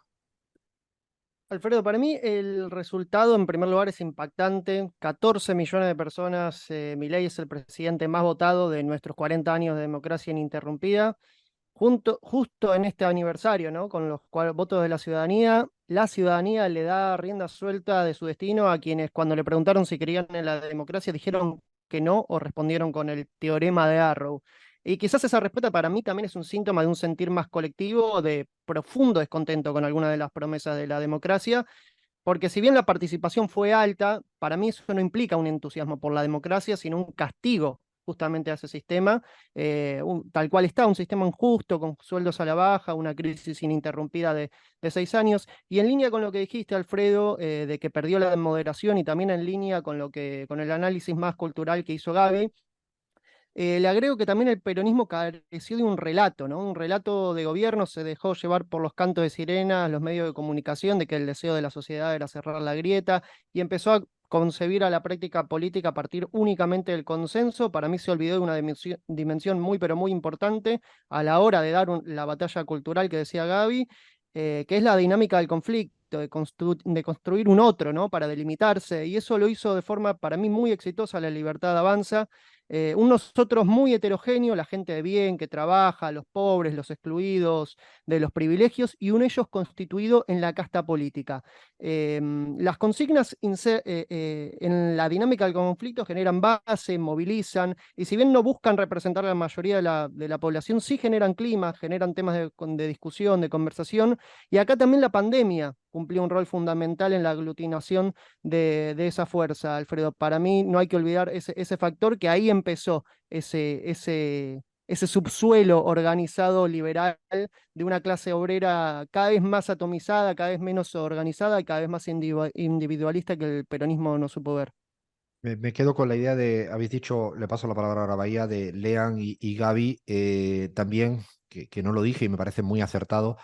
Alfredo, para mí el resultado en primer lugar es impactante. 14 millones de personas. Milei es el presidente más votado de nuestros 40 años de democracia ininterrumpida. Justo en este aniversario, ¿no? Con los votos de la ciudadanía le da rienda suelta de su destino a quienes, cuando le preguntaron si querían en la democracia, dijeron que no o respondieron con el teorema de Arrow. Y quizás esa respuesta para mí también es un síntoma de un sentir más colectivo, de profundo descontento con algunas de las promesas de la democracia, porque si bien la participación fue alta, para mí eso no implica un entusiasmo por la democracia, sino un castigo justamente a ese sistema, tal cual está, un sistema injusto, con sueldos a la baja, una crisis ininterrumpida de 6 años, y en línea con lo que dijiste, Alfredo, de que perdió la moderación, y también en línea con el análisis más cultural que hizo Gaby. Le agrego que también el peronismo careció de un relato, ¿no? Un relato de gobierno. Se dejó llevar por los cantos de sirenas, los medios de comunicación, de que el deseo de la sociedad era cerrar la grieta, y empezó a concebir a la práctica política a partir únicamente del consenso. Para mí se olvidó de una dimensión muy, pero muy importante a la hora de dar la batalla cultural que decía Gaby, que es la dinámica del conflicto, de construir un otro, ¿no? Para delimitarse, y eso lo hizo de forma, para mí, muy exitosa la Libertad Avanza. un nosotros muy heterogéneo, la gente de bien, que trabaja, los pobres, los excluidos de los privilegios, y un ellos constituido en la casta política. Las consignas en la dinámica del conflicto generan base, movilizan, y si bien no buscan representar a la mayoría de la población, sí generan clima, generan temas de discusión, de conversación, y acá también la pandemia cumplió un rol fundamental en la aglutinación de esa fuerza, Alfredo. Para mí no hay que olvidar ese factor, que ahí empezó ese subsuelo organizado liberal de una clase obrera cada vez más atomizada, cada vez menos organizada y cada vez más individualista, que el peronismo no supo ver. Me quedo con la idea de, habéis dicho, le paso la palabra a Bahía, de Lean y Gaby, también, que no lo dije y me parece muy acertado,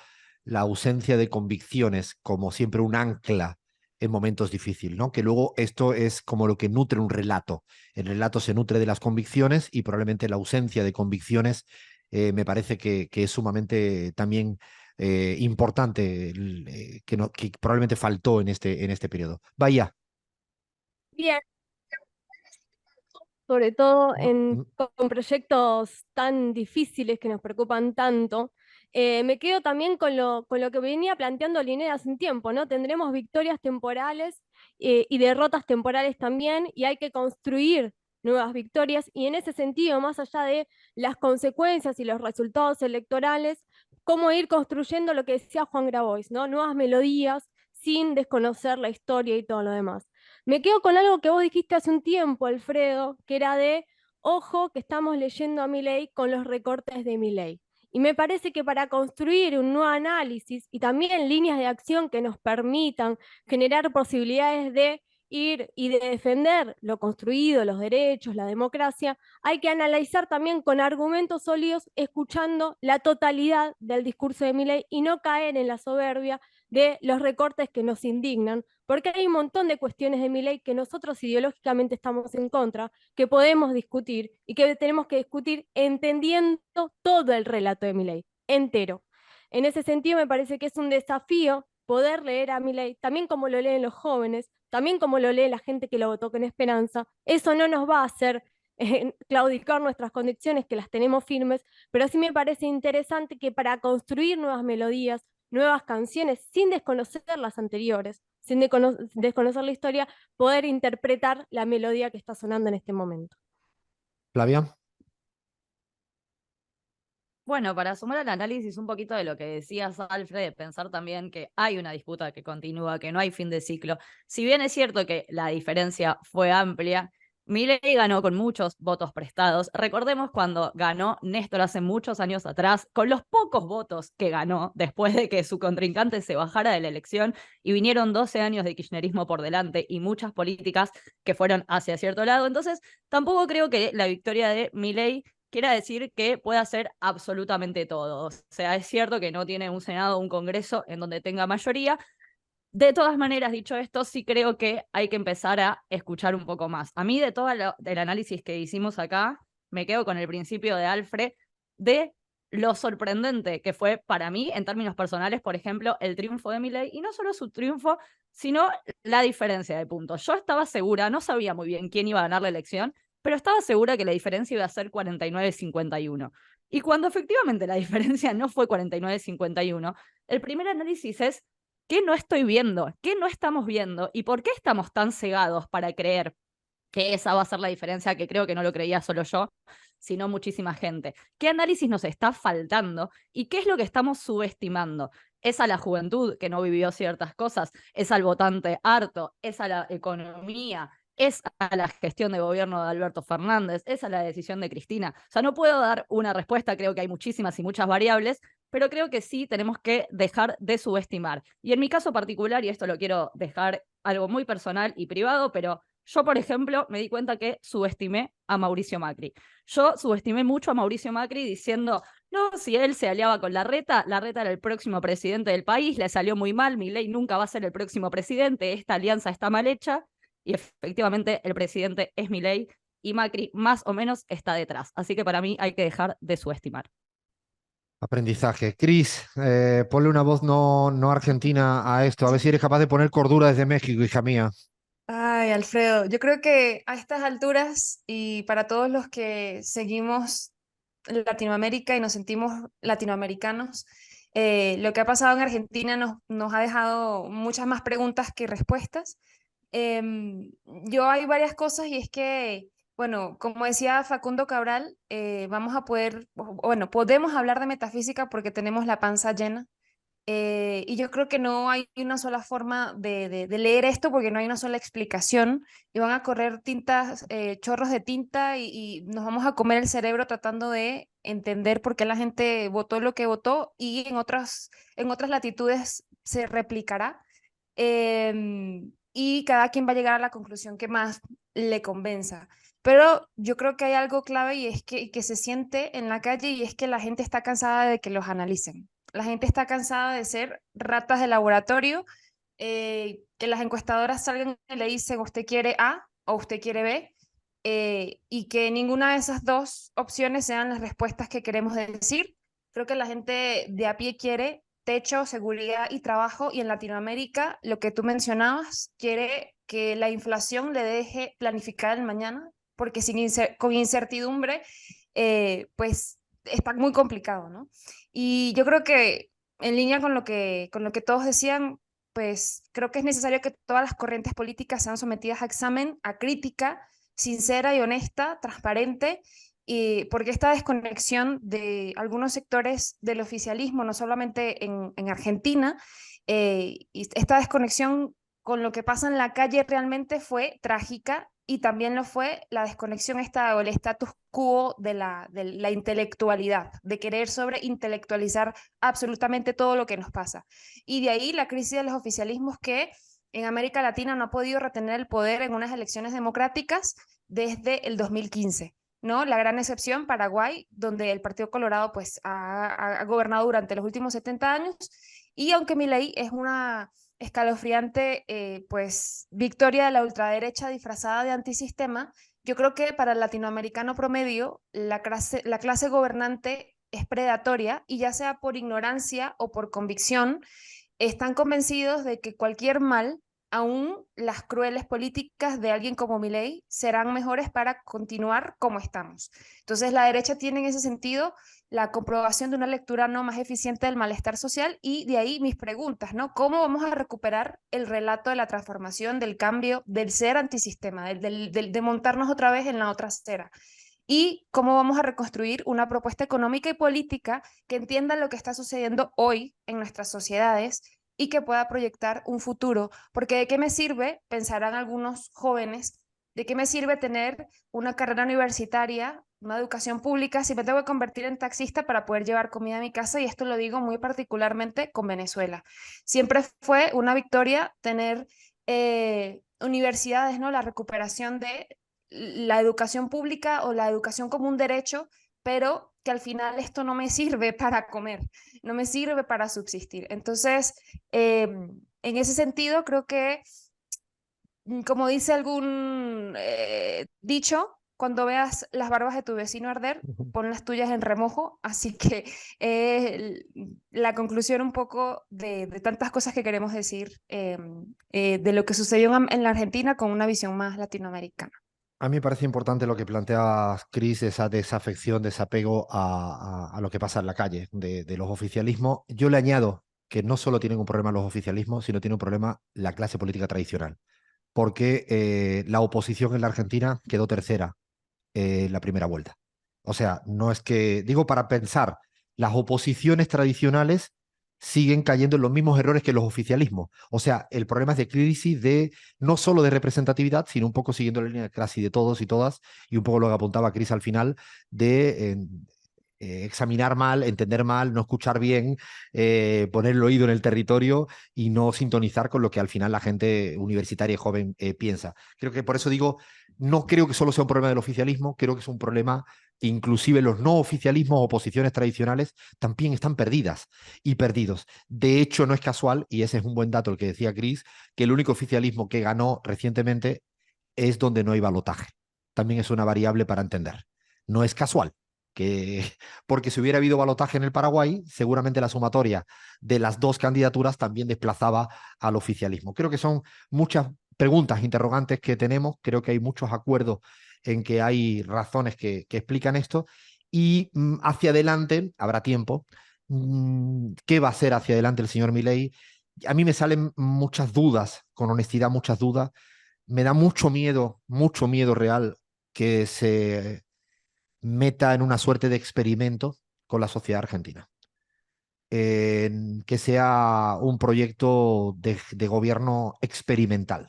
la ausencia de convicciones como siempre un ancla en momentos difíciles, ¿no? Que luego esto es como lo que nutre un relato. El relato se nutre de las convicciones y probablemente la ausencia de convicciones me parece que es sumamente también importante, que probablemente faltó en este periodo. Bahía. Bien, sobre todo No, con proyectos tan difíciles que nos preocupan tanto. Me quedo también con lo que venía planteando Linnea hace un tiempo, ¿no? Tendremos victorias temporales y derrotas temporales también, y hay que construir nuevas victorias, y en ese sentido, más allá de las consecuencias y los resultados electorales, cómo ir construyendo lo que decía Juan Grabois, ¿no? Nuevas melodías sin desconocer la historia y todo lo demás. Me quedo con algo que vos dijiste hace un tiempo, Alfredo, que era de, ojo, que estamos leyendo a Milei con los recortes de Milei. Y me parece que para construir un nuevo análisis y también líneas de acción que nos permitan generar posibilidades de ir y de defender lo construido, los derechos, la democracia, hay que analizar también con argumentos sólidos, escuchando la totalidad del discurso de Milei y no caer en la soberbia de los recortes que nos indignan, porque hay un montón de cuestiones de Milei que nosotros ideológicamente estamos en contra, que podemos discutir y que tenemos que discutir entendiendo todo el relato de Milei, entero. En ese sentido me parece que es un desafío poder leer a Milei, también como lo leen los jóvenes, también como lo lee la gente que lo votó con esperanza. Eso no nos va a hacer claudicar nuestras convicciones, que las tenemos firmes, pero sí me parece interesante que para construir nuevas melodías, nuevas canciones, sin desconocer las anteriores, sin desconocer la historia, poder interpretar la melodía que está sonando en este momento. Flavia. Bueno, para sumar al análisis un poquito de lo que decías, Alfred, de pensar también que hay una disputa que continúa, que no hay fin de ciclo. Si bien es cierto que la diferencia fue amplia, Milei ganó con muchos votos prestados. Recordemos cuando ganó Néstor hace muchos años atrás, con los pocos votos que ganó después de que su contrincante se bajara de la elección, y vinieron 12 años de kirchnerismo por delante y muchas políticas que fueron hacia cierto lado. Entonces, tampoco creo que la victoria de Milei quiera decir que puede hacer absolutamente todo. O sea, es cierto que no tiene un Senado o un Congreso en donde tenga mayoría. De todas maneras, dicho esto, sí creo que hay que empezar a escuchar un poco más. A mí, de todo el análisis que hicimos acá, me quedo con el principio de Alfred de lo sorprendente que fue para mí, en términos personales, por ejemplo, el triunfo de Milei, y no solo su triunfo, sino la diferencia de puntos. Yo estaba segura, no sabía muy bien quién iba a ganar la elección, pero estaba segura que la diferencia iba a ser 49-51. Y cuando efectivamente la diferencia no fue 49-51, el primer análisis es: ¿qué no estoy viendo? ¿Qué no estamos viendo? ¿Y por qué estamos tan cegados para creer que esa va a ser la diferencia? Que creo que no lo creía solo yo, sino muchísima gente. ¿Qué análisis nos está faltando? ¿Y qué es lo que estamos subestimando? ¿Es a la juventud que no vivió ciertas cosas? ¿Es al votante harto? ¿Es a la economía? ¿Es a la gestión de gobierno de Alberto Fernández? ¿Es a la decisión de Cristina? O sea, no puedo dar una respuesta, creo que hay muchísimas y muchas variables, pero creo que sí tenemos que dejar de subestimar. Y en mi caso particular, y esto lo quiero dejar algo muy personal y privado, pero yo, por ejemplo, me di cuenta que subestimé a Mauricio Macri. Yo subestimé mucho a Mauricio Macri diciendo, no, si él se aliaba con Larreta era el próximo presidente del país, le salió muy mal, Milei nunca va a ser el próximo presidente, esta alianza está mal hecha, y efectivamente el presidente es Milei y Macri más o menos está detrás. Así que para mí hay que dejar de subestimar. Aprendizaje. Cris, ponle una voz no argentina a esto, a ver si eres capaz de poner cordura desde México, hija mía. Ay, Alfredo, yo creo que a estas alturas y para todos los que seguimos Latinoamérica y nos sentimos latinoamericanos, lo que ha pasado en Argentina nos ha dejado muchas más preguntas que respuestas. Yo hay varias cosas y es que, bueno, como decía Facundo Cabral, vamos a poder, bueno, podemos hablar de metafísica porque tenemos la panza llena. Y yo creo que no hay una sola forma de leer esto porque no hay una sola explicación y van a correr tintas, chorros de tinta y nos vamos a comer el cerebro tratando de entender por qué la gente votó lo que votó y en otras latitudes se replicará. Y cada quien va a llegar a la conclusión que más le convenza. Pero yo creo que hay algo clave y es que se siente en la calle y es que la gente está cansada de que los analicen. La gente está cansada de ser ratas de laboratorio, que las encuestadoras salgan y le dicen usted quiere A o usted quiere B, y que ninguna de esas dos opciones sean las respuestas que queremos decir. Creo que la gente de a pie quiere techo, seguridad y trabajo, y en Latinoamérica, lo que tú mencionabas, quiere que la inflación le deje planificar el mañana, porque con incertidumbre, pues está muy complicado, ¿no? Y yo creo que en línea con lo que todos decían, pues creo que es necesario que todas las corrientes políticas sean sometidas a examen, a crítica, sincera y honesta, transparente, y porque esta desconexión de algunos sectores del oficialismo, no solamente en Argentina, y esta desconexión con lo que pasa en la calle realmente fue trágica y también lo fue la desconexión esta, o el status quo de la intelectualidad, de querer sobreintelectualizar absolutamente todo lo que nos pasa. Y de ahí la crisis de los oficialismos que en América Latina no ha podido retener el poder en unas elecciones democráticas desde el 2015. ¿No? La gran excepción, Paraguay, donde el Partido Colorado pues, ha gobernado durante los últimos 70 años, y aunque Milei es una escalofriante pues, victoria de la ultraderecha disfrazada de antisistema, yo creo que para el latinoamericano promedio la clase gobernante es predatoria y ya sea por ignorancia o por convicción, están convencidos de que cualquier mal, aún las crueles políticas de alguien como Milei, serán mejores para continuar como estamos. Entonces la derecha tiene en ese sentido la comprobación de una lectura no más eficiente del malestar social, y de ahí mis preguntas, ¿no? ¿Cómo vamos a recuperar el relato de la transformación, del cambio, del ser antisistema, de montarnos otra vez en la otra acera? Y cómo vamos a reconstruir una propuesta económica y política que entienda lo que está sucediendo hoy en nuestras sociedades y que pueda proyectar un futuro. Porque ¿de qué me sirve, pensarán algunos jóvenes, de qué me sirve tener una carrera universitaria, una educación pública, si me tengo que convertir en taxista para poder llevar comida a mi casa? Y esto lo digo muy particularmente con Venezuela. Siempre fue una victoria tener universidades, ¿no? La recuperación de la educación pública o la educación como un derecho, pero que al final esto no me sirve para comer, no me sirve para subsistir. Entonces, en ese sentido, creo que, como dice algún dicho, cuando veas las barbas de tu vecino arder, pon las tuyas en remojo. Así que la conclusión un poco de tantas cosas que queremos decir de lo que sucedió en la Argentina con una visión más latinoamericana. A mí me parece importante lo que plantea Chris, esa desafección, desapego a lo que pasa en la calle de los oficialismos. Yo le añado que no solo tienen un problema los oficialismos, sino tiene un problema la clase política tradicional, porque la oposición en la Argentina quedó tercera en la primera vuelta. O sea, no es que, digo, para pensar, las oposiciones tradicionales siguen cayendo en los mismos errores que los oficialismos. O sea, el problema es de crisis de no solo de representatividad, sino un poco siguiendo la línea casi de todos y todas, y un poco lo que apuntaba Chris al final, de examinar mal, entender mal, no escuchar bien, poner el oído en el territorio y no sintonizar con lo que al final la gente universitaria y joven piensa. Creo que por eso digo, no creo que solo sea un problema del oficialismo, creo que es un problema que inclusive los no oficialismos o oposiciones tradicionales también están perdidas y perdidos. De hecho, no es casual, y ese es un buen dato el que decía Chris, que el único oficialismo que ganó recientemente es donde no hay balotaje. También es una variable para entender. No es casual. Porque si hubiera habido balotaje en el Paraguay, seguramente la sumatoria de las dos candidaturas también desplazaba al oficialismo. Creo que son muchas preguntas, interrogantes que tenemos. Creo que hay muchos acuerdos en que hay razones que explican esto. Y hacia adelante, habrá tiempo. ¿Qué va a hacer hacia adelante el señor Milei? A mí me salen muchas dudas, con honestidad, muchas dudas. Me da mucho miedo real que se meta en una suerte de experimento con la sociedad argentina. Que sea un proyecto de gobierno experimental.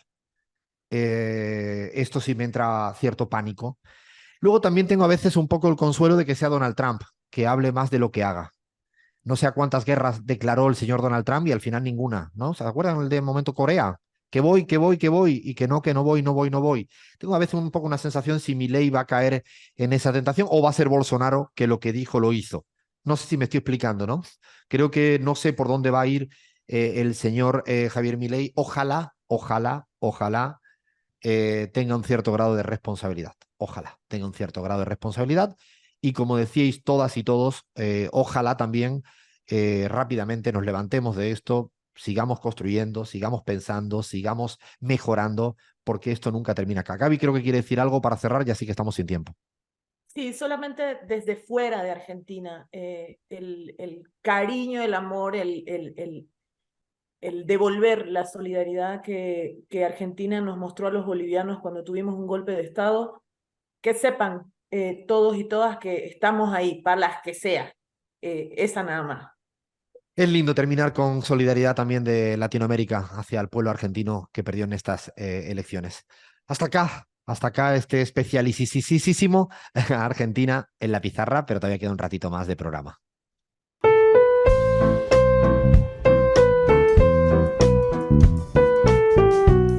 Esto sí me entra cierto pánico. Luego también tengo a veces un poco el consuelo de que sea Donald Trump, que hable más de lo que haga. No sé a cuántas guerras declaró el señor Donald Trump y al final ninguna, ¿no? ¿Se acuerdan el de momento Corea? Que voy, y que no voy, no voy, no voy. Tengo a veces un poco una sensación si Milei va a caer en esa tentación o va a ser Bolsonaro que lo que dijo lo hizo. No sé si me estoy explicando, ¿no? Creo que no sé por dónde va a ir el señor Javier Milei. Ojalá tenga un cierto grado de responsabilidad. Ojalá tenga un cierto grado de responsabilidad. Y como decíais todas y todos, ojalá también rápidamente nos levantemos de esto, sigamos construyendo, sigamos pensando, sigamos mejorando, porque esto nunca termina acá. Gaby creo que quiere decir algo para cerrar, ya sí que estamos sin tiempo. Sí, solamente desde fuera de Argentina, el cariño, el amor, el devolver la solidaridad que Argentina nos mostró a los bolivianos cuando tuvimos un golpe de Estado, que sepan todos y todas que estamos ahí, para las que sea, esa nada más. Es lindo terminar con solidaridad también de Latinoamérica hacia el pueblo argentino que perdió en estas elecciones. Hasta acá este especialisísimo Argentina en la pizarra, pero todavía queda un ratito más de programa.